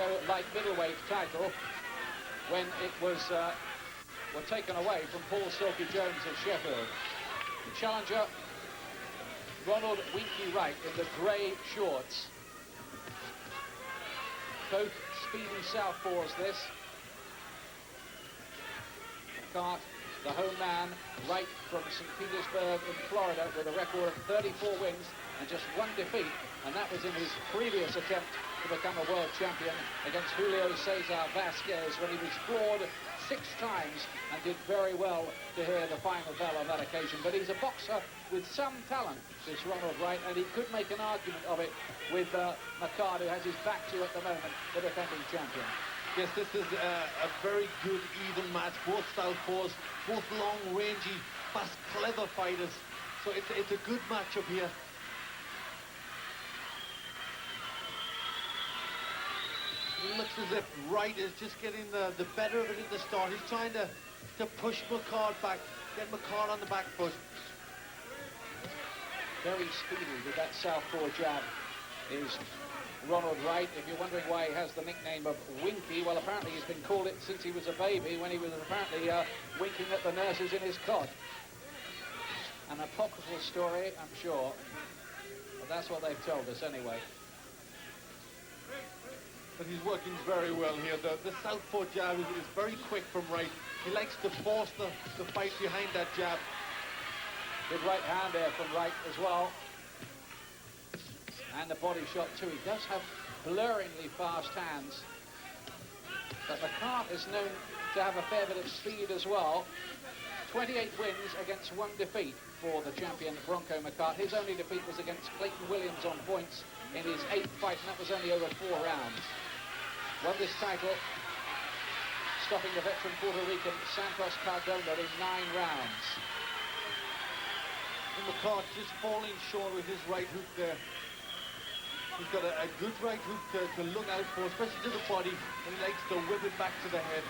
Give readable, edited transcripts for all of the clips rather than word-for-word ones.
Bronco light middleweight title when it was were taken away from Paul Silky Jones of Sheffield. The challenger, Ronald Winky Wright, in the grey shorts. Both speedy southpaws this. McKart, the home man, Wright from St. Petersburg in Florida with a record of 34 wins and just 1 defeat, and that was in his previous attempt to become a world champion against Julio Cesar Vasquez, when he was floored 6 times and did very well to hear the final bell on that occasion. But he's a boxer with some talent, this Ronald Wright, and he could make an argument of it with McKart, who has his back to at the moment, the defending champion. Yes, this is a very good, even match. Both southpaws, both long, rangy, fast, clever fighters. So it's a good matchup here. It looks as if Wright is just getting the better of it in the start. He's trying to push McKart back, get McKart on the back foot. Very speedy with that southpaw jab is Ronald Wright. If you're wondering why he has the nickname of Winky, well, apparently he's been called it since he was a baby, when he was apparently winking at the nurses in his cot. An apocryphal story, I'm sure, but that's what they've told us anyway. But he's working very well here. The southpaw jab is very quick from Wright. He likes to force the fight behind that jab. Good right hand there from Wright as well. And the body shot too. He does have blurringly fast hands. But McKart is known to have a fair bit of speed as well. 28 wins against 1 defeat for the champion Bronco McKart. His only defeat was against Clayton Williams on points in his 8th fight, and that was only over 4 rounds. Won this title, stopping the veteran Puerto Rican Santos Cardona in 9 rounds. And McKart just falling short with his right hook there. He's got a good right hook to look out for, especially to the body, and he likes to whip it back to the head.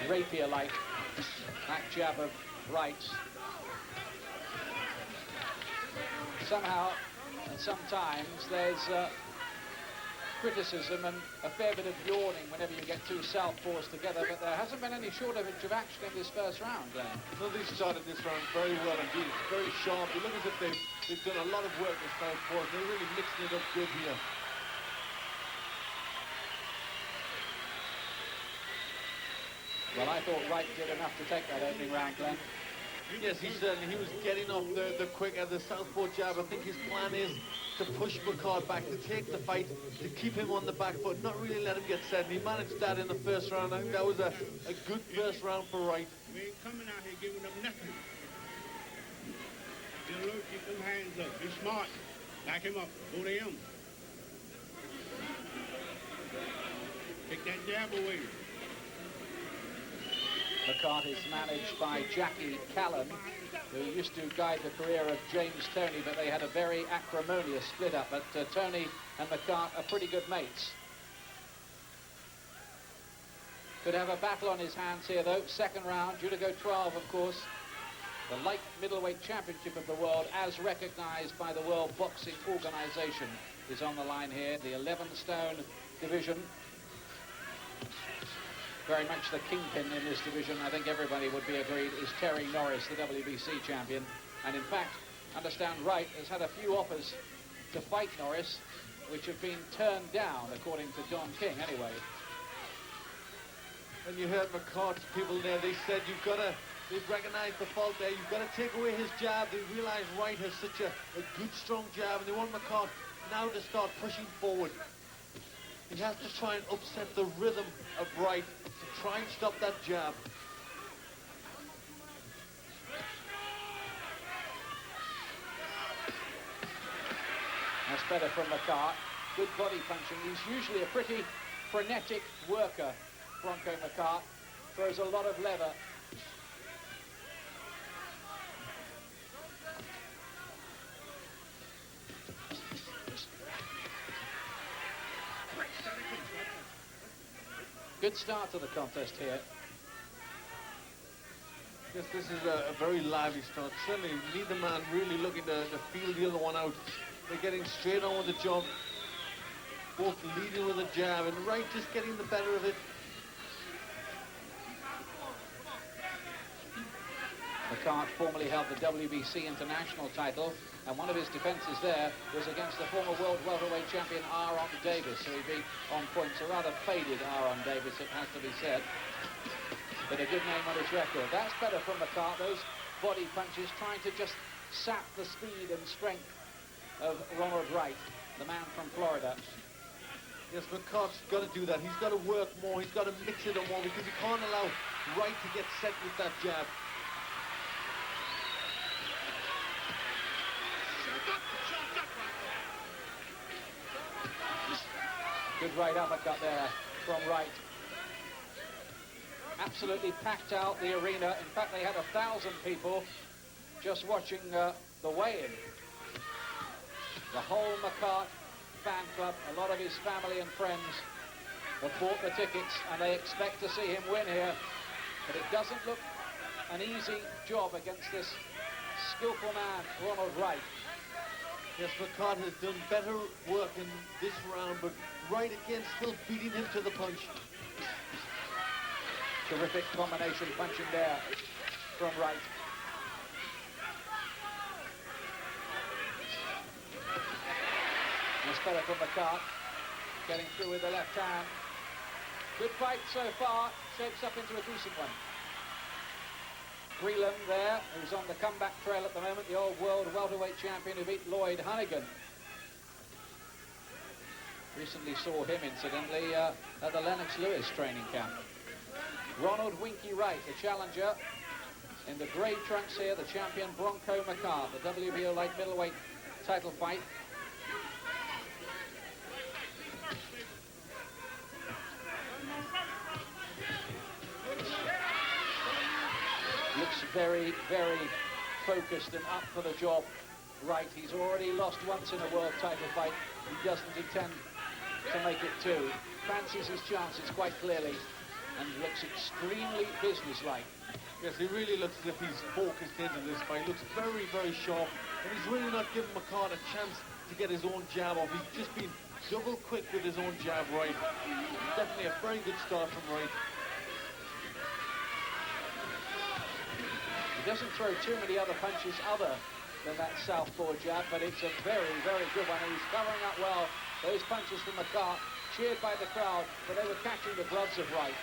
Rapier-like, that jab of Wright's. Somehow, and sometimes, there's criticism and a fair bit of yawning whenever you get 2 southpaws together, but there hasn't been any shortage of action in this first round, Glenn. No, they started this round very well indeed. It's very sharp. You look as if they've done a lot of work with southpaws. They're really mixing it up good here. Well, I thought Wright did enough to take that opening round, Glenn. Yes, he certainly. He was getting off the quicker, the southpaw jab. I think his plan is to push McKart back, to take the fight, to keep him on the back foot, not really let him get set. And he managed that in the first round. I think that was a good first round for Wright. We ain't coming out here giving up nothing. Get alert, keep them hands up. Be smart. Back him up. Hold him. Take that jab away. McKart is managed by Jackie Callan, who used to guide the career of James Toney, but they had a very acrimonious split-up. But Toney and McKart are pretty good mates. Could have a battle on his hands here, though. Second round, due to go 12, of course. The light middleweight championship of the world, as recognized by the World Boxing Organization, is on the line here. The 11-stone division. Very much the kingpin in this division, I think everybody would be agreed, is Terry Norris, the WBC champion. And in fact, understand Wright has had a few offers to fight Norris, which have been turned down, according to Don King, anyway. When you heard McKart's people there, they said they've recognized the fault there. You've got to take away his jab. They realize Wright has such a good, strong jab, and they want McKart now to start pushing forward. He has to try and upset the rhythm of Wright to try and stop that jab. That's better from McKart. Good body punching. He's usually a pretty frenetic worker, Bronco McKart. Throws a lot of leather. Good start to the contest here. Yes, this is a very lively start. Certainly, neither man really looking to feel the other one out. They're getting straight on with the job. Both leading with a jab, and Wright just getting the better of it. McKart formerly held the WBC international title, and one of his defences there was against the former world welterweight champion Ron Davis, so he beat on points. A rather faded Ron Davis, it has to be said, but a good name on his record. That's better from McKart, those body punches trying to just sap the speed and strength of Ronald Wright, the man from Florida. Yes, McKart's got to do that. He's got to work more. He's got to mix it more because he can't allow Wright to get set with that jab. Good right uppercut there from Wright. Absolutely packed out the arena. In fact, they had 1,000 people just watching the weigh-in. The whole McKart fan club, a lot of his family and friends have bought the tickets, and they expect to see him win here. But it doesn't look an easy job against this skillful man, Ronald Wright. Yes, McKart has done better work in this round, but Wright again still beating him to the punch. Terrific combination punching there from Wright. That's better from McKart, getting through with the left hand. Good fight so far, shapes up into a decent one. Freeland there, who's on the comeback trail at the moment, the old world welterweight champion who beat Lloyd Hunnigan. Recently saw him, incidentally, at the Lennox Lewis training camp. Ronald Winky Wright, the challenger. In the grey trunks here, the champion Bronco McKart, the WBO light middleweight title fight. Looks very, very focused and up for the job. Right, he's already lost once in a world title fight. He doesn't intend to make it two. Fancies his chances quite clearly and looks extremely businesslike. Yes, he really looks as if he's focused into this fight. He looks very, very sharp, and he's really not giving McKart a chance to get his own jab off. He's just been double quick with his own jab, Wright. Definitely a very good start from Wright. He doesn't throw too many other punches other than that southpaw jab, but it's a very, very good one. And he's covering up well. Those punches from McKart, cheered by the crowd, but they were catching the gloves of Wright.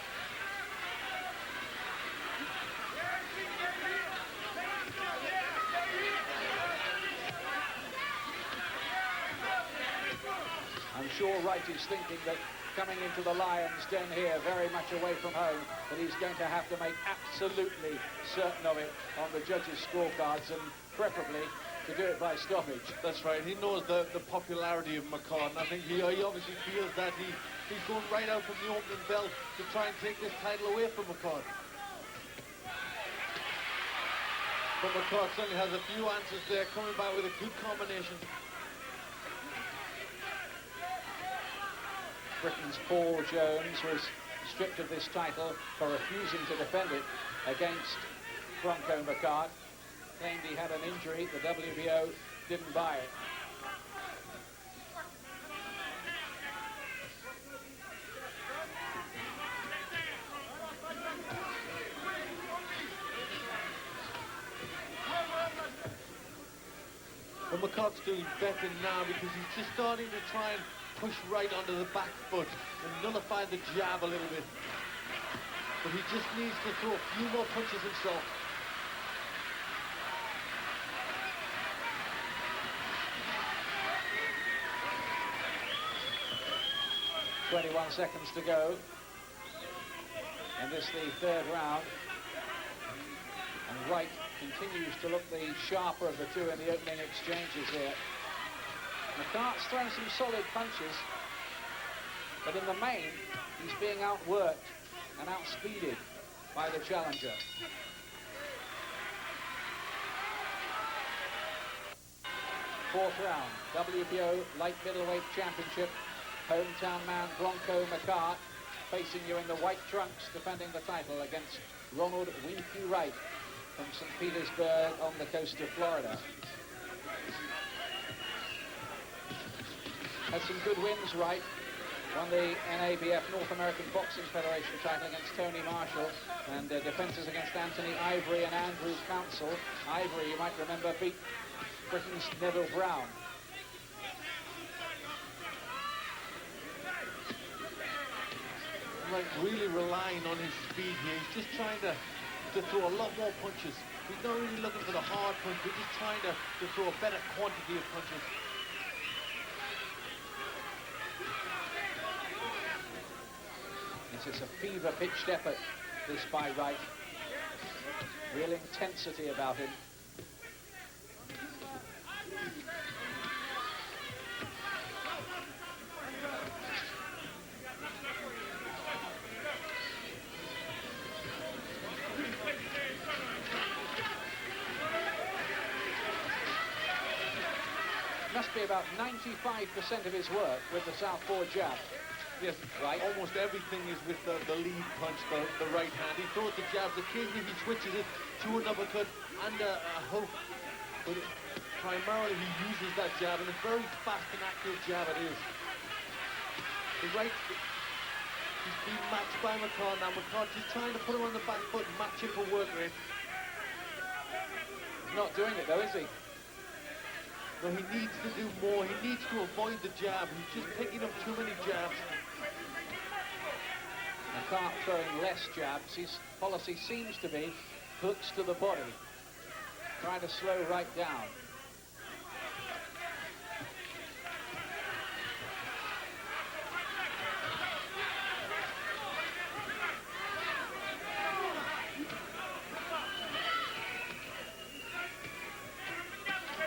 I'm sure Wright is thinking that coming into the Lions' den here, very much away from home, that he's going to have to make absolutely certain of it on the judges' scorecards, and preferably to do it by stoppage. That's right. He knows the popularity of McKart, and I think he obviously feels that he's going right out from the opening bell to try and take this title away from McKart. But McKart certainly has a few answers there, coming back with a good combination. Britain's Paul Jones was stripped of this title for refusing to defend it against Bronco McKart. Claimed he had an injury, the WBO didn't buy it. But McKart's doing better now because he's just starting to try and push Wright onto the back foot and nullify the jab a little bit. But he just needs to throw a few more punches himself. .21 seconds to go in this, the third round. And Wright continues to look the sharper of the two in the opening exchanges here. McKart's thrown some solid punches, but in the main, he's being outworked and outspeeded by the challenger. Fourth round, WBO light middleweight championship. Hometown man Bronco McKart facing you in the white trunks, defending the title against Ronald Winky Wright. from St. Petersburg on the coast of Florida. Had some good wins, Wright. Won the NABF North American Boxing Federation title against Tony Marshall, and defences against Anthony Ivory and Andrew Council. Ivory, you might remember, beat Britain's Neville Brown. Wright really relying on his speed here. He's just trying to throw a lot more punches. He's not really looking for the hard punch, but just trying to throw a better quantity of punches. This is a fever-pitched effort, this by Wright. Real intensity about him. Must be about 95% of his work with the southpaw jab. Yes, Right. Almost everything is with the lead punch, the right hand. He throws the jabs. Occasionally he switches it to an uppercut and a hook. But primarily he uses that jab, and a very fast and accurate jab it is. The right, he's being matched by McKart now. McKart just trying to put him on the back foot and match him for work rate. He's not doing it though, is he? No, he needs to do more. He needs to avoid the jab. He's just picking up too many jabs. McKart throwing less jabs. His policy seems to be hooks to the body. Trying to slow Wright down.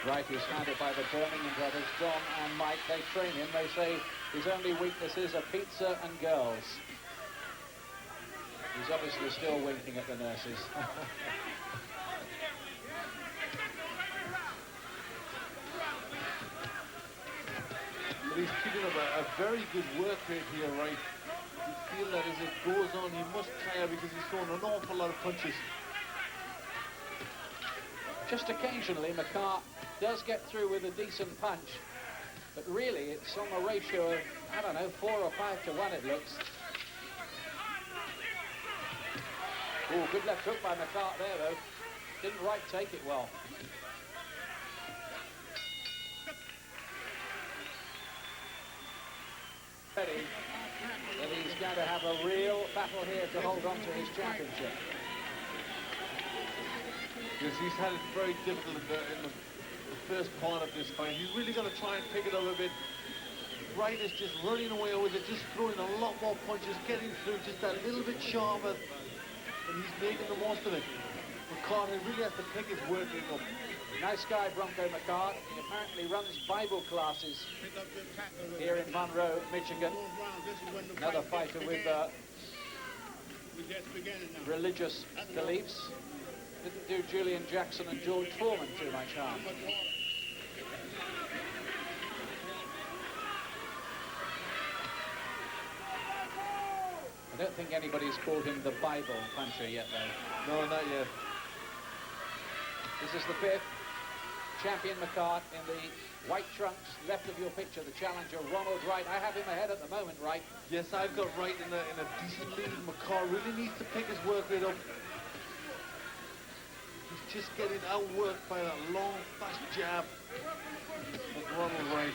Wright is handled by the Birmingham brothers, John and Mike. They train him. They say his only weaknesses are pizza and girls. He's obviously still winking at the nurses. But he's keeping up a very good work rate here, right? You feel that as it goes on, he must tire because he's throwing an awful lot of punches. Just occasionally, McKart does get through with a decent punch, but really it's on a ratio of, I don't know, 4 or 5 to 1 it looks. Oh, good left hook by McKart there though. Didn't Wright take it well. Ready that he's going to have a real battle here to hold on to his championship. Because he's had it very difficult in the first part of this fight. He's really going to try and pick it up a bit. Wright is just running away with it, just throwing a lot more punches, getting through just a little bit sharper, and he's making the most of it. McKart really has to pick his work up. Nice guy, Bronco McKart. He apparently runs Bible classes here in Monroe, Michigan. Another fighter with religious beliefs. Didn't do Julian Jackson and George Foreman too much harm. I don't think anybody's called him the Bible puncher yet, though. No, not yet. This is the fifth. Champion McKart in the white trunks, left of your picture, the challenger, Ronald Wright. I have him ahead at the moment, Wright. Yes, I've got Wright in a decent lead. McKart really needs to pick his work rate up. He's just getting outworked by that long, fast jab of Ronald Wright.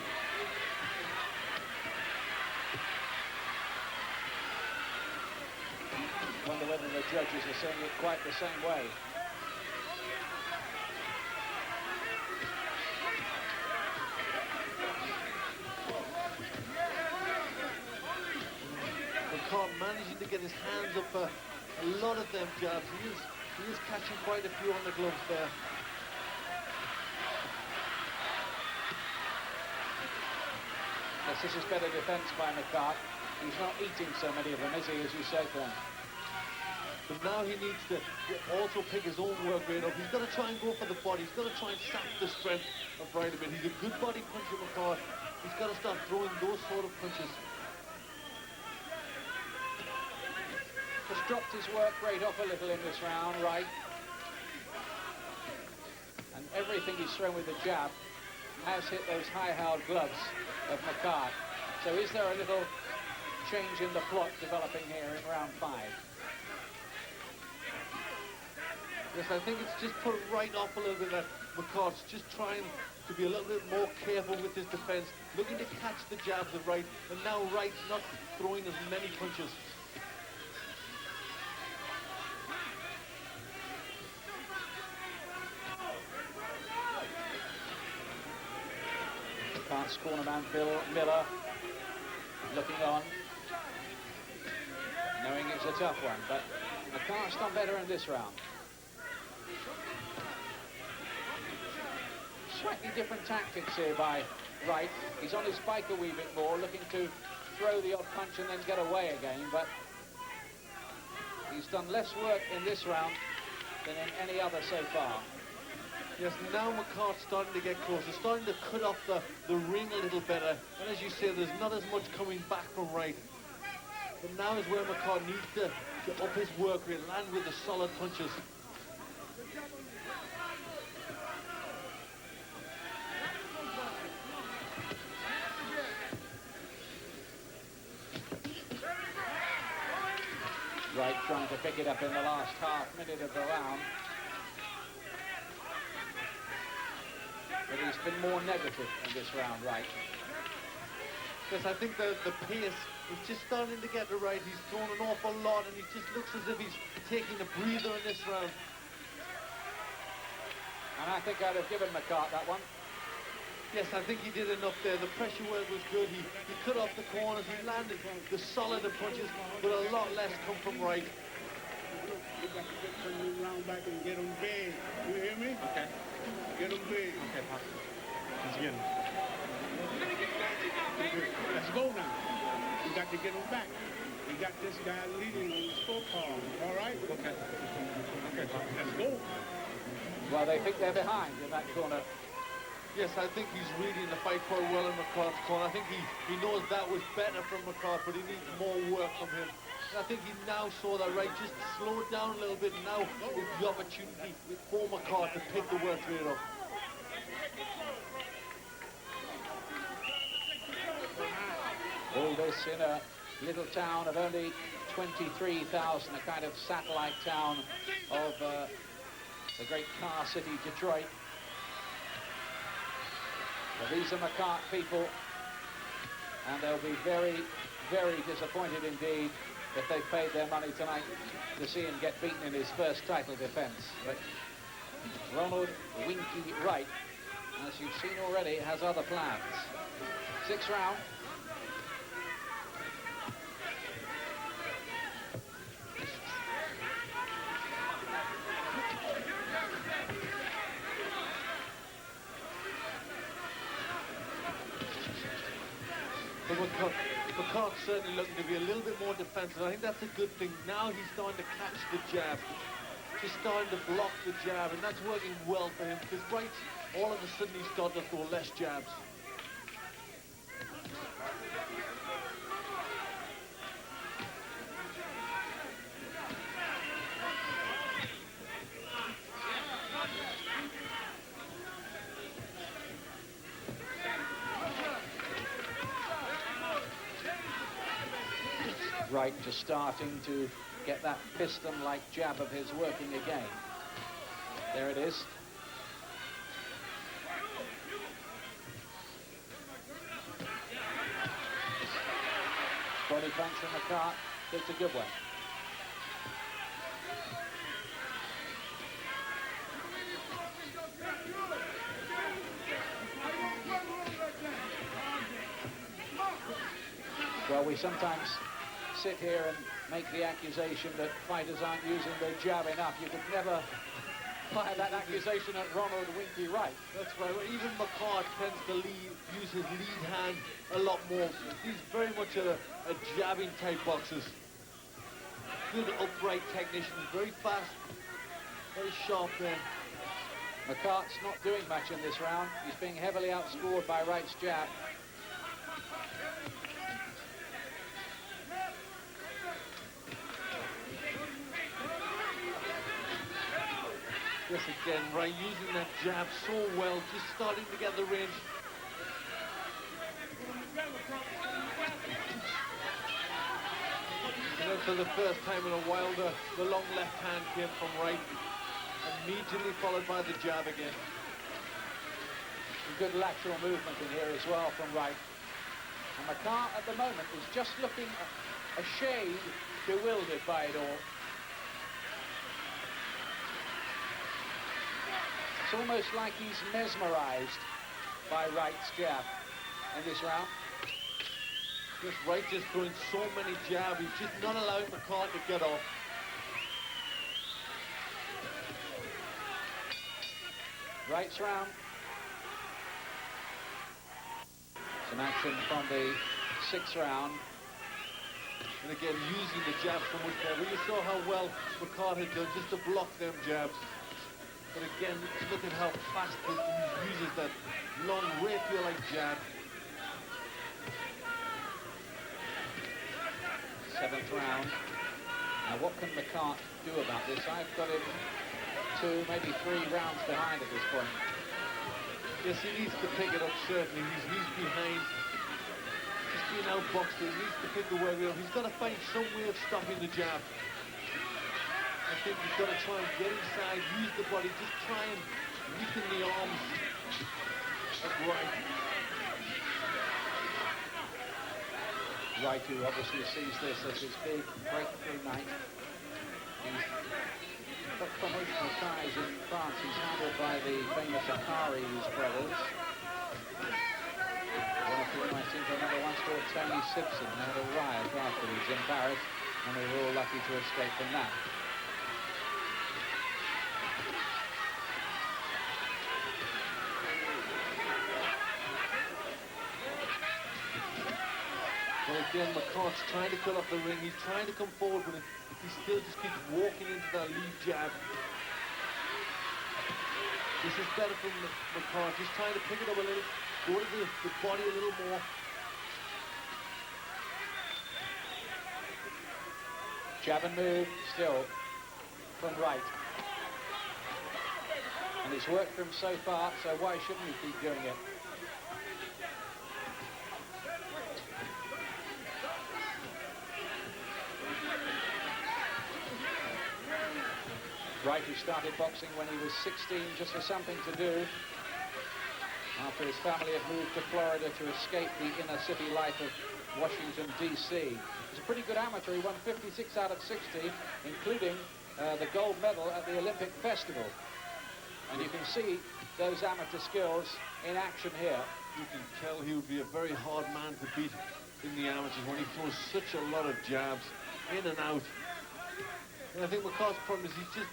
Wonder whether the judges are seeing it quite the same way. McKart managing to get his hands up for a lot of them jabs. He is catching quite a few on the gloves there. Yes, this is better defense by McKart. He's not eating so many of them, is he, as you said then? But now he needs to also pick his own work rate up. He's got to try and go for the body. He's got to try and sap the strength of Wright a bit. He's a good body puncher, McKart. He's got to start throwing those sort of punches. Has dropped his work rate off a little in this round, Wright. And everything he's thrown with the jab has hit those high-held gloves of McKart. So is there a little change in the plot developing here in round 5? Yes, I think it's just put Wright off a little bit. That McKart's just trying to be a little bit more careful with his defense, looking to catch the jabs of Wright, and now Wright's not throwing as many punches. McKart's cornerman Bill Miller looking on, knowing it's a tough one, but McKart's done better in this round. Slightly different tactics here by Wright. He's on his bike a wee bit more, looking to throw the odd punch and then get away again, but he's done less work in this round than in any other so far. Yes, now McKart's starting to get closer, starting to cut off the ring a little better, and as you say, there's not as much coming back from Wright. But now is where McKart needs to up his work rate, land with the solid punches. Wright trying to pick it up in the last half minute of the round. But he's been more negative in this round, Wright. Yes, I think the pace is just starting to get to Wright. He's thrown an awful lot, and he just looks as if he's taking a breather in this round. And I think I'd have given McKart that one. Yes, I think he did enough there. The pressure work was good. He cut off the corners. He landed the solider punches, but a lot less come from Wright. You got to get some new round back and get them big. You hear me? Okay. Get them big. Okay, Pop. Let's get him. Let's go now. We got to get them back. We got this guy leading on the scorecard. All right? Okay. Okay, Pop. Let's go. Well, they think they're behind in that corner. Yes, I think he's reading the fight quite well in McKart's corner. I think he knows that was better from McKart, but he needs more work from him. And I think he now saw that Wright just slow it down a little bit, and now is the opportunity for McKart to pick the work rate up. All this in a little town of only 23,000, a kind of satellite town of the great car city, Detroit. But these are McKart people, and they'll be very, very disappointed indeed if they paid their money tonight to see him get beaten in his first title defense. But Ronald Winky Wright, as you've seen already, has other plans. 6th round. McKart's certainly looking to be a little bit more defensive. I think that's a good thing. Now he's starting to catch the jab. Just starting to block the jab, and that's working well for him, because Wright, all of a sudden, he's starting to throw less jabs. Wright just starting to get that piston-like jab of his working again. There it is. Body punch from McKart. It's a good one. Well, we sometimes sit here and make the accusation that fighters aren't using their jab enough. You could never fire that accusation at Ronald Winky Wright. That's right. Well, even McKart tends to use his lead hand a lot more. He's very much a jabbing type boxer. Good upright technician, very fast, very sharp there. McKart's not doing much in this round. He's being heavily outscored by Wright's jab. Yes, again, Wright using that jab so well, just starting to get the range. And then for the first time in a while, the long left hand came from Wright, immediately followed by the jab again. Good lateral movement in here as well from Wright. And McKart at the moment is just looking a shade bewildered by it all. It's almost like he's mesmerized by Wright's jab in this round. Just Wright just throwing so many jabs, he's just not allowing McKart to get off. Wright's round. Some action from the 6th round. And again, using the jabs so much better. You saw how well McKart had done just to block them jabs. But again, look at how fast he uses that long rapier-like jab. 7th round. Now, what can McKart do about this? I've got him 2, maybe 3 rounds behind at this point. Yes, he needs to pick it up, certainly. He's behind. He's being outboxed. He needs to pick the work up. He's got to find some way of stopping the jab. I think he's got to try and get inside, use the body, just try and weaken the arms of Wright. Wright, who obviously sees this as his big breakthrough night. He's got promotional ties in France. He's handled by the famous Akari's brothers. One of whom I seem to remember once called Tony Simpson. They had a riot afterwards in Paris, and they were all lucky to escape from that. Well, again, McKart's trying to cut off the ring. He's trying to come forward, but he still just keeps walking into that lead jab. This is better from McKart, just trying to pick it up a little, go to the body a little more. Jab and move still from Wright. And it's worked for him so far, so why shouldn't he keep doing it? Wright, who started boxing when he was 16 just for something to do, after his family had moved to Florida to escape the inner city life of Washington, D.C. He's a pretty good amateur. He won 56 out of 60, including the gold medal at the Olympic Festival. And you can see those amateur skills in action here. You can tell he would be a very hard man to beat in the amateurs when he throws such a lot of jabs in and out. And I think McKart's problem is he's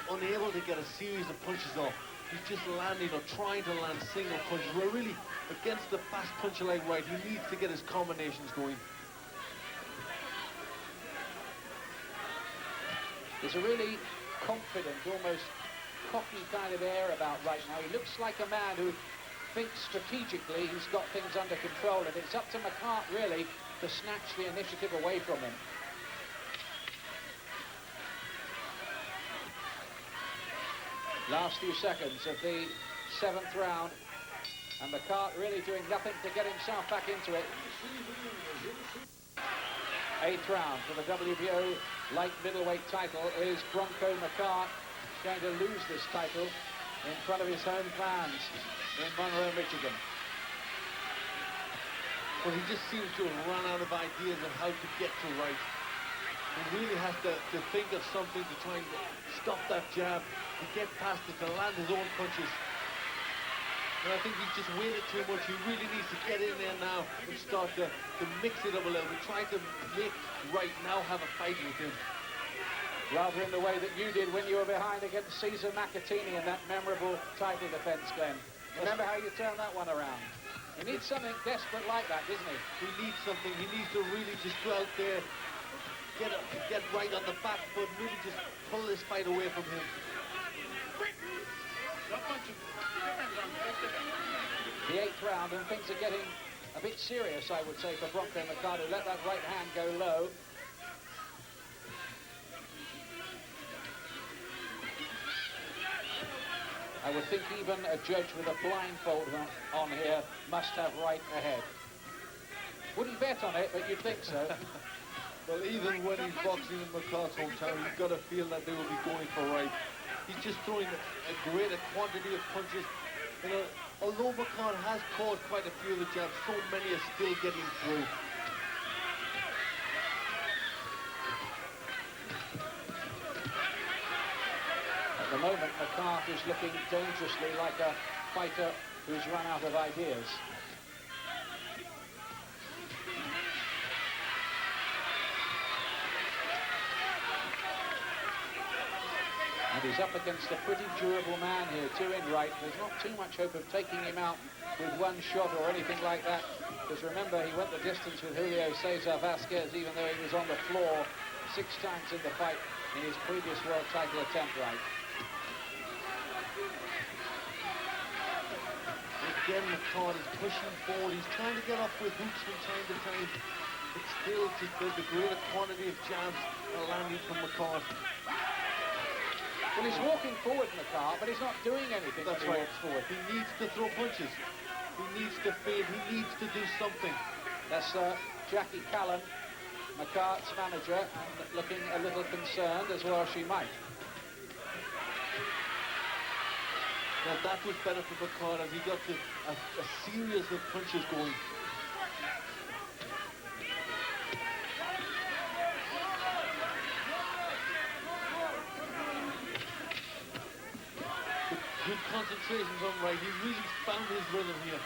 unable to get a series of punches off. He's just landing or trying to land single punches. Where really, against the fast puncher like Wright, he needs to get his combinations going. There's a really confident, almost cocky kind of air about Wright now. He looks like a man who thinks strategically he's got things under control, and it's up to McKart really to snatch the initiative away from him. Last few seconds of the 7th round, and McKart really doing nothing to get himself back into it. 8th round for the WBO light middleweight title. Is Bronco McKart going to lose this title in front of his home fans in Monroe, Michigan? Well, he just seems to have run out of ideas of how to get to Wright. He really has to think of something to try and stop that jab, to get past it, to land his own punches. And I think he's just waited too much. He really needs to get in there now and start to mix it up a little bit, try to make Wright now have a fight with him. Rather in the way that you did when you were behind against Cesar Macatini in that memorable title defense, Glenn. Remember how you turned that one around? He needs something desperate like that, doesn't he? He needs something. He needs to really just go out there, get Wright on the back foot, really just pull this fight away from him. The 8th round, and things are getting a bit serious, I would say, for Bronco McKart, who let that right hand go low. I would think even a judge with a blindfold on here must have Wright ahead. Wouldn't bet on it, but you'd think so. Well, even when he's boxing in McKart's hometown, you've got to feel that they will be going for Wright. He's just throwing a greater quantity of punches. You know, although McKart has caught quite a few of the jabs, so many are still getting through. At the moment, McKart is looking dangerously like a fighter who's run out of ideas. And he's up against a pretty durable man here, too, in Wright. There's not too much hope of taking him out with one shot or anything like that. Because remember, he went the distance with Julio Cesar Vasquez, even though he was on the floor 6 times in the fight in his previous world title attempt, Wright. Again, McKart is pushing forward. He's trying to get off with hooks from time to time. But still, just the greater quantity of jabs are landing from McKart. Well, he's walking forward, McKart, but he's not doing anything. That's right. Forward. He needs to throw punches. He needs to feed. He needs to do something. That's Jackie Callan, McKart's manager, looking a little concerned, as well she might. Now that was better for McKart as he got a series of punches going. Good concentration from Wright. He really found his rhythm here.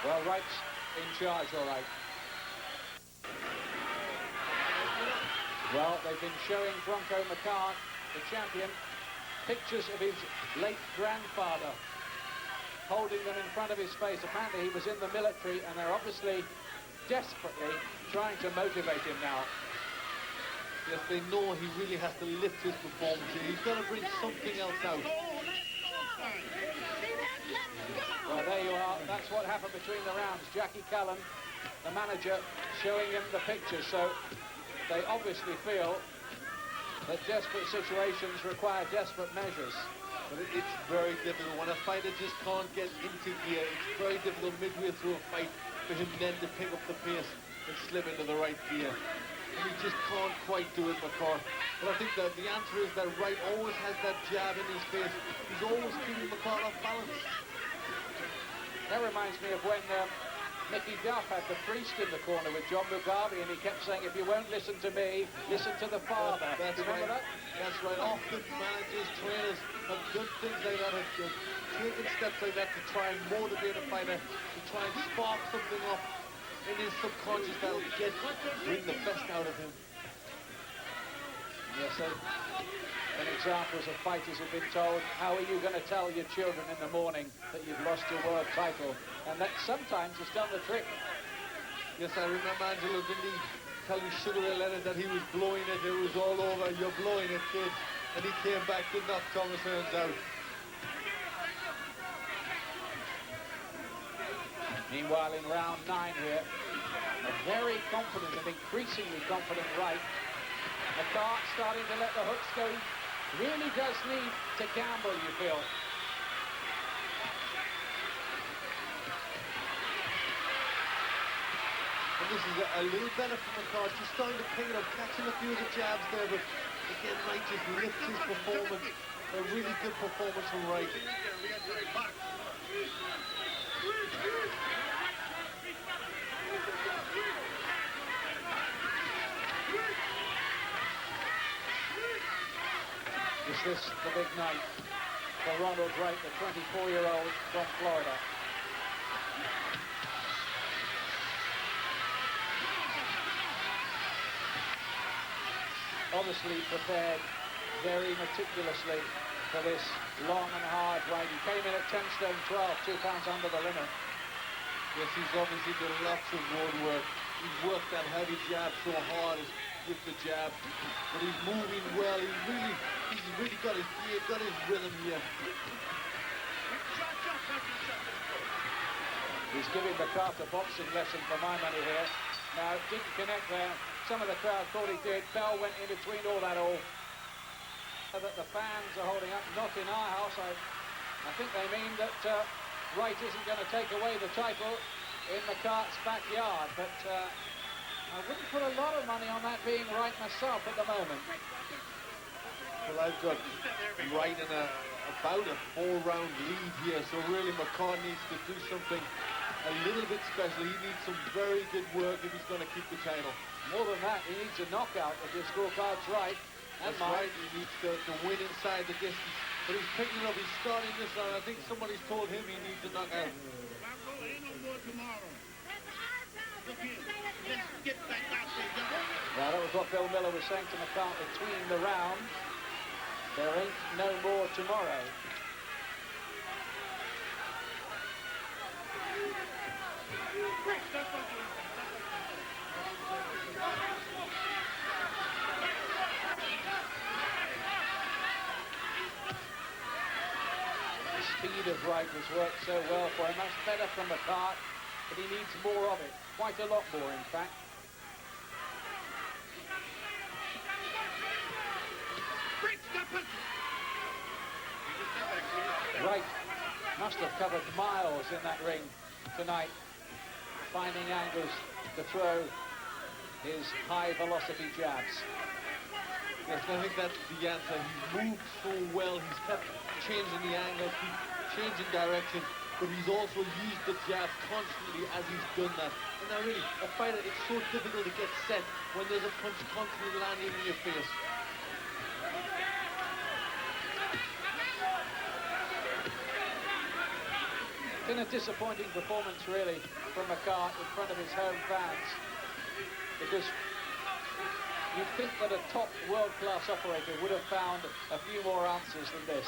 Well, Wright's in charge, all right. Well, they've been showing Bronco McKart, the champion, pictures of his late grandfather, holding them in front of his face. Apparently he was in the military, and they're obviously desperately trying to motivate him now. Yes, they know he really has to lift his performance. He's got to bring something else out. Well, there you are. That's what happened between the rounds. Jackie Callan, the manager, showing him the pictures. So they obviously feel that desperate situations require desperate measures. But it's very difficult. When a fighter just can't get into gear, it's very difficult midway through a fight for him then to pick up the pace and slip into the right gear. And he just can't quite do it, McKart. But I think that the answer is that Wright always has that jab in his face. He's always keeping McKart off balance. That reminds me of when Mickey Duff had the priest in the corner with John Mugabe, and he kept saying, if you won't listen to me, listen to the Father. That's Remember right. that? That's right. Often managers, trainers have done things like that, have taken steps like that to try and motivate a fighter, to try and spark something up in his subconscious that will bring the best out of him. Yes, and examples of fighters have been told, how are you going to tell your children in the morning that you've lost your world title? And that sometimes has done the trick. Yes, I remember Angelo Dindi telling Sugar Ray Leonard that he was blowing it. It was all over. You're blowing it, kid. And he came back to knock Thomas Hearns out. Meanwhile, in round 9 here, a very confident and increasingly confident Wright. McKart starting to let the hooks go. He really does need to gamble, you feel. And this is a little better for McKart. Just starting to pick it up, catching a few of the jabs there, but again, Wright just lifts his performance. A really good performance from Wright. Is this the big night for Ronald Wright, the 24-year-old from Florida? Obviously prepared very meticulously for this long and hard ride. He came in at 10 stone 12, 2 pounds under the limit. Yes, he's obviously done lots of road work. He's worked that heavy jab so hard with the jab, but he's moving well. He's really got his rhythm here. He's giving McKart a boxing lesson for my money here. Now, didn't connect there. some of the crowd thought he did. Bell went in between all that all. That the fans are holding up, not in our house. I think they mean that Wright isn't going to take away the title in McKart's backyard, but I wouldn't put a lot of money on that being right myself at the moment. Well, I've got Wright in about a 4-round lead here, so really McKart needs to do something a little bit special. He needs some very good work if he's going to keep the title. More than that, he needs a knockout if your scorecard's right. That's right, he needs to win inside the distance. But he's picking it up, he's starting this round. I think somebody's told him he needs a knockout. Bronco, ain't no more tomorrow. Look here, let's get back out there, Jumbo. Well, that was what Bill Miller was saying to McKart between the rounds. There ain't no more tomorrow. The speed of Wright has worked so well for him. That's better from McKart, but he needs more of it. Quite a lot more, in fact. Wright must have covered miles in that ring tonight, finding angles to throw his high-velocity jabs. Yes, I think that's the answer. He's moved so well. He's kept changing the angle, changing direction, but he's also used the jab constantly as he's done that. And now really, a fighter, it's so difficult to get set when there's a punch constantly landing in your face. Been a disappointing performance, really, from McKart in front of his home fans, because you'd think that a top world-class operator would have found a few more answers than this.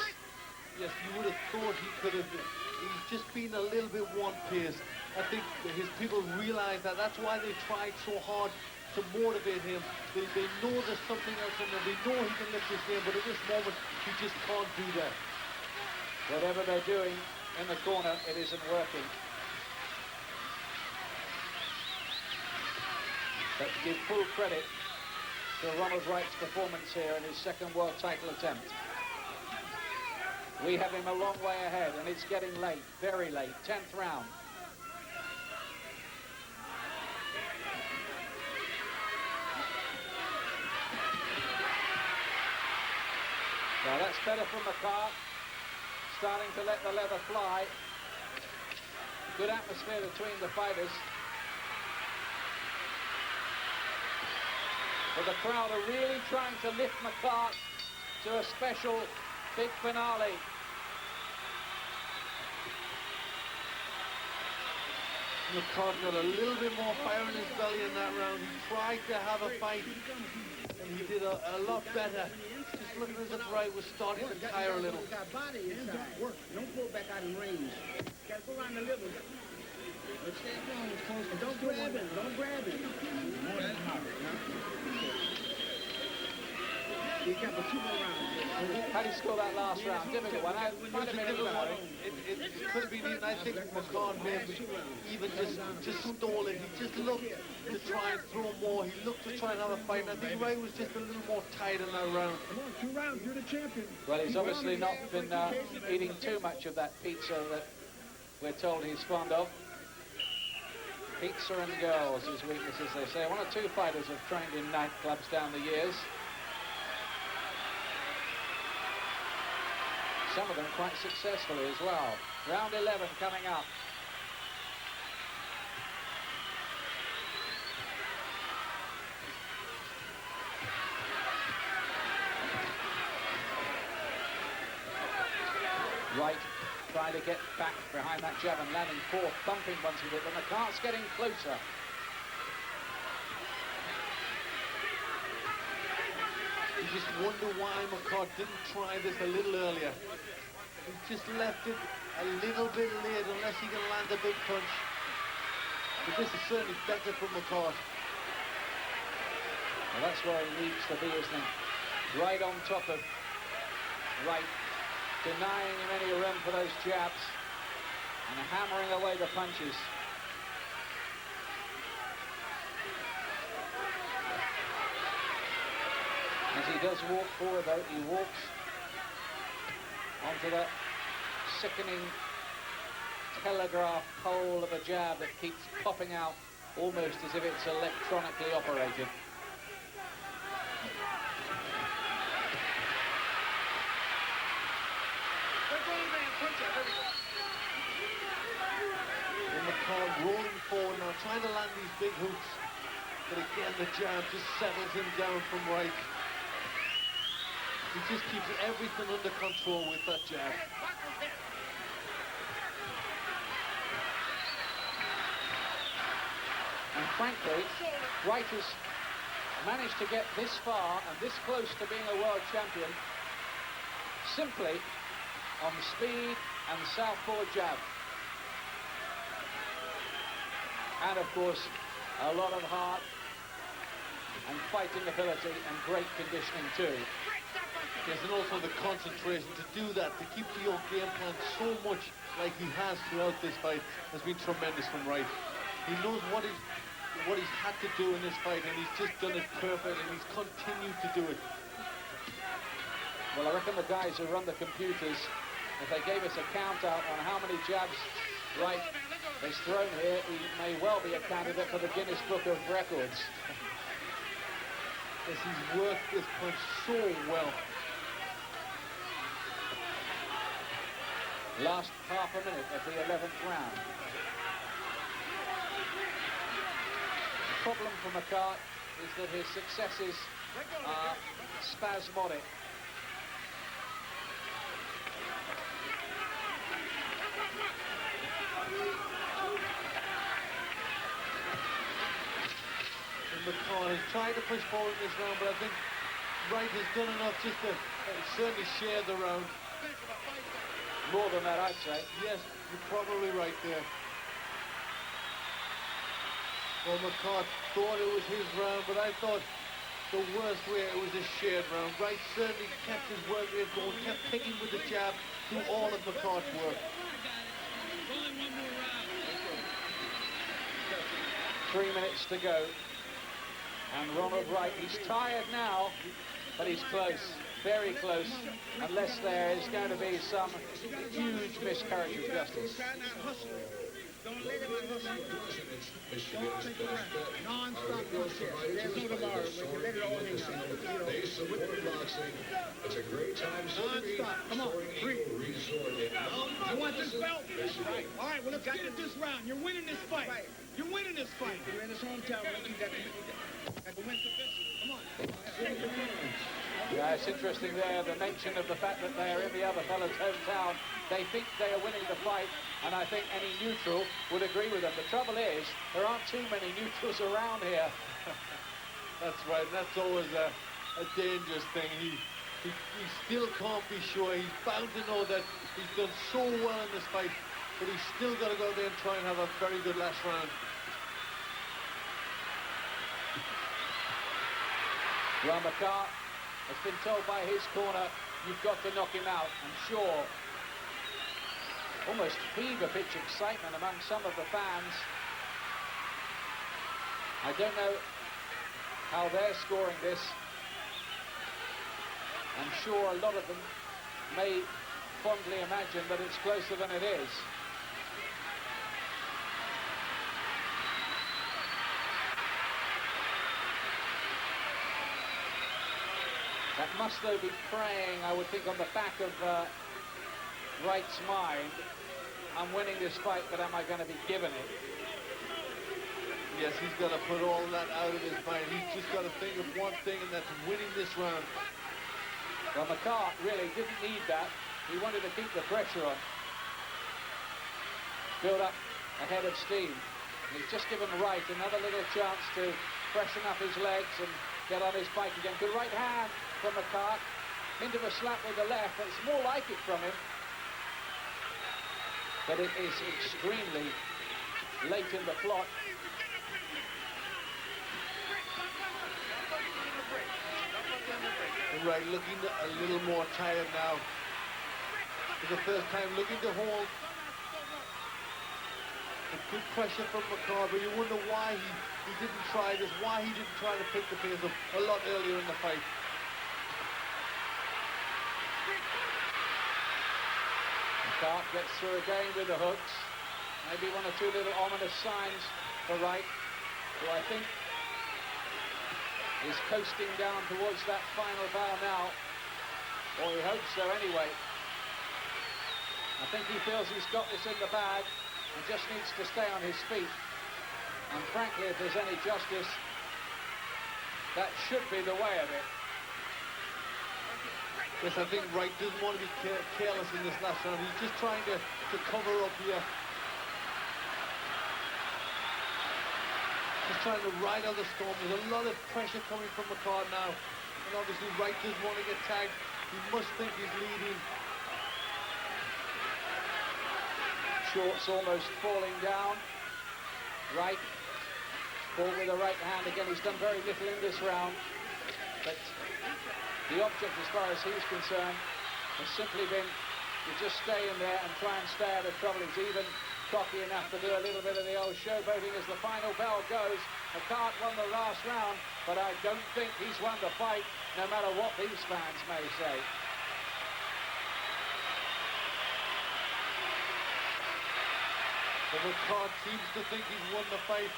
Yes, you would have thought he could have. He's just been a little bit one-paced. I think his people realize that. That's why they tried so hard to motivate him. They know there's something else in him. They know he can lift his game, but at this moment, he just can't do that. Whatever they're doing in the corner, it isn't working. But give full credit to Ronald Wright's performance here in his second world title attempt. We have him a long way ahead, and it's getting late, very late, 10th round. Well, that's better from McKart. Starting to let the leather fly. Good atmosphere between the fighters. But the crowd are really trying to lift McKart to a special big finale. McKart got a little bit more fire in his belly in that round. He tried to have a fight, and he did a lot better. Just looking as if Wright was starting to tire a little. Got body inside. Work. Don't pull back out in range. Got to go around the liver. But stay strong, close. And don't grab him. Don't grab him. More than moderate, You got the 2 more rounds. How do you score that last round? Difficult one. I might have been even better. It could have been even. I think McKart may have even just stole it. He just looked to try and throw more. He looked to try and have a fight. And I think Wright was just a little more tight in that round. Come on, 2 rounds. You're the champion. Well, he's obviously not been eating too much of that pizza that we're told he's fond of. Pizza and girls, his weaknesses, they say. 1 or 2 fighters have trained in nightclubs down the years. Some of them quite successfully as well. Round 11 coming up. Wright trying to get back behind that jab and landing 4 thumping ones with it, but McKart's getting closer. You just wonder why McKart didn't try this a little earlier. He just left it a little bit late unless he can land a big punch. But this is certainly better from McKart. Well, that's where he needs to be, isn't he? Right on top of Wright, denying him any room for those jabs and hammering away the punches. As he does walk forward, though, he walks onto that sickening telegraph pole of a jab that keeps popping out almost as if it's electronically operated. McKart rolling forward now, trying to land these big hooks. But again, the jab just settles him down from Wright. He just keeps everything under control with that jab. And frankly, Wright has managed to get this far and this close to being a world champion simply on speed and southpaw jab. And of course, a lot of heart and fighting ability and great conditioning too. Yes, and also the concentration to do that, to keep to your game plan so much like he has throughout this fight has been tremendous from Wright. He knows what he's had to do in this fight, and he's just done it perfect, and he's continued to do it. Well, I reckon the guys who run the computers, if they gave us a count out on how many jabs Wright has thrown here, he may well be a candidate for the Guinness Book of Records. Yes, he's worked this punch so well. Last half a minute of the 11th round. The problem for McKart is that his successes are spasmodic. McKart has tried to push forward in this round, but I think Wright has done enough just to certainly share the round. More than that, I'd say. Yes, you're probably right there. Well, McKart thought it was his round, but I thought the worst way it was a shared round. Wright certainly kept his work rate going, kept picking with the jab through all of McKart's work. 3 minutes to go. And Ronald Wright, he's tired now, but he's close, very close, unless there is going to be some huge miscarriage of justice. Don't let him hustle. Don't take a rest. Non-stop push. There's no tomorrow. We let it all hang out. They support boxing. It's a great time. Non-stop. Come on. Breathe. You want this belt? Right. All right, well, let's get this round. You're winning this fight. Right. You're winning this fight. You're in this hometown. You got to win the business. Come on. Yeah, it's interesting there, the mention of the fact that they are in the other fellow's hometown. They think they are winning the fight, and I think any neutral would agree with them. The trouble is, there aren't too many neutrals around here. That's right, that's always a dangerous thing. He still can't be sure. He's bound to know that he's done so well in this fight, but he's still got to go there and try and have a very good last round. Well, McKart has been told by his corner, you've got to knock him out. I'm sure almost fever-pitch excitement among some of the fans. I don't know how they're scoring this. I'm sure a lot of them may fondly imagine that it's closer than it is. That must, though, be preying, I would think, on the back of Wright's mind. I'm winning this fight, but am I going to be given it? Yes, he's got to put all that out of his mind. He's just got to think of one thing, and that's winning this round. Well, McKart really didn't need that. He wanted to keep the pressure on. Build up a head of steam. And he's just given Wright another little chance to freshen up his legs and get on his bike again. Good right hand from McKart. Into a slap with the left. It's more like it from him. But it is extremely late in the plot. Right, looking a little more tired now. For the first time, looking to hold. A good pressure from McKart, but you wonder why he didn't try this, why he didn't try to pick the pace up a lot earlier in the fight. McKart gets through again with the hooks. Maybe one or two little ominous signs for Wright, who I think is coasting down towards that final bow now. Or he hopes so anyway. I think he feels he's got this in the bag and just needs to stay on his feet. And frankly, if there's any justice, that should be the way of it. Yes, I think Wright doesn't want to be careless in this last round. He's just trying to cover up here. Just trying to ride out the storm. There's a lot of pressure coming from McKart now. And obviously Wright doesn't want to get tagged. He must think he's leading. Shorts almost falling down. Wright, ball with the right hand again. He's done very little in this round. But the object, as far as he's concerned, has simply been to just stay in there and try and stay out of trouble. He's even cocky enough to do a little bit of the old showboating as the final bell goes. McKart won the last round, but I don't think he's won the fight, no matter what these fans may say. But McKart seems to think he's won the fight.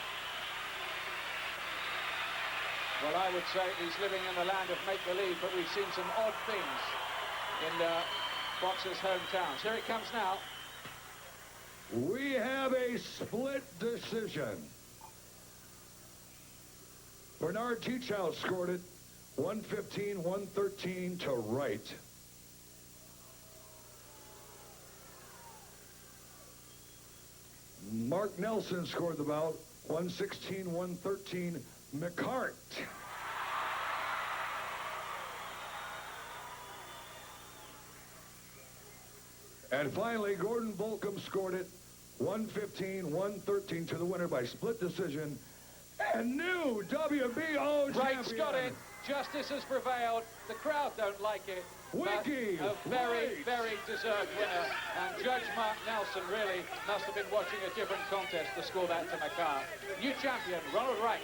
Well, I would say he's living in the land of make-believe, but we've seen some odd things in boxers' hometowns. Here it comes now. We have a split decision. Bernard Teachout scored it 115-113 to Wright. Mark Nelson scored the bout 116-113 McKart. And finally, Gordon Bolcom scored it 115-113 to the winner by split decision and new WBO Wright's champion. got it. Justice has prevailed. The crowd don't like it. Wiki But a very, Wright. very deserved winner. And Judge Mark Nelson really must have been watching a different contest to score that to McKart. New champion, Ronald Wright.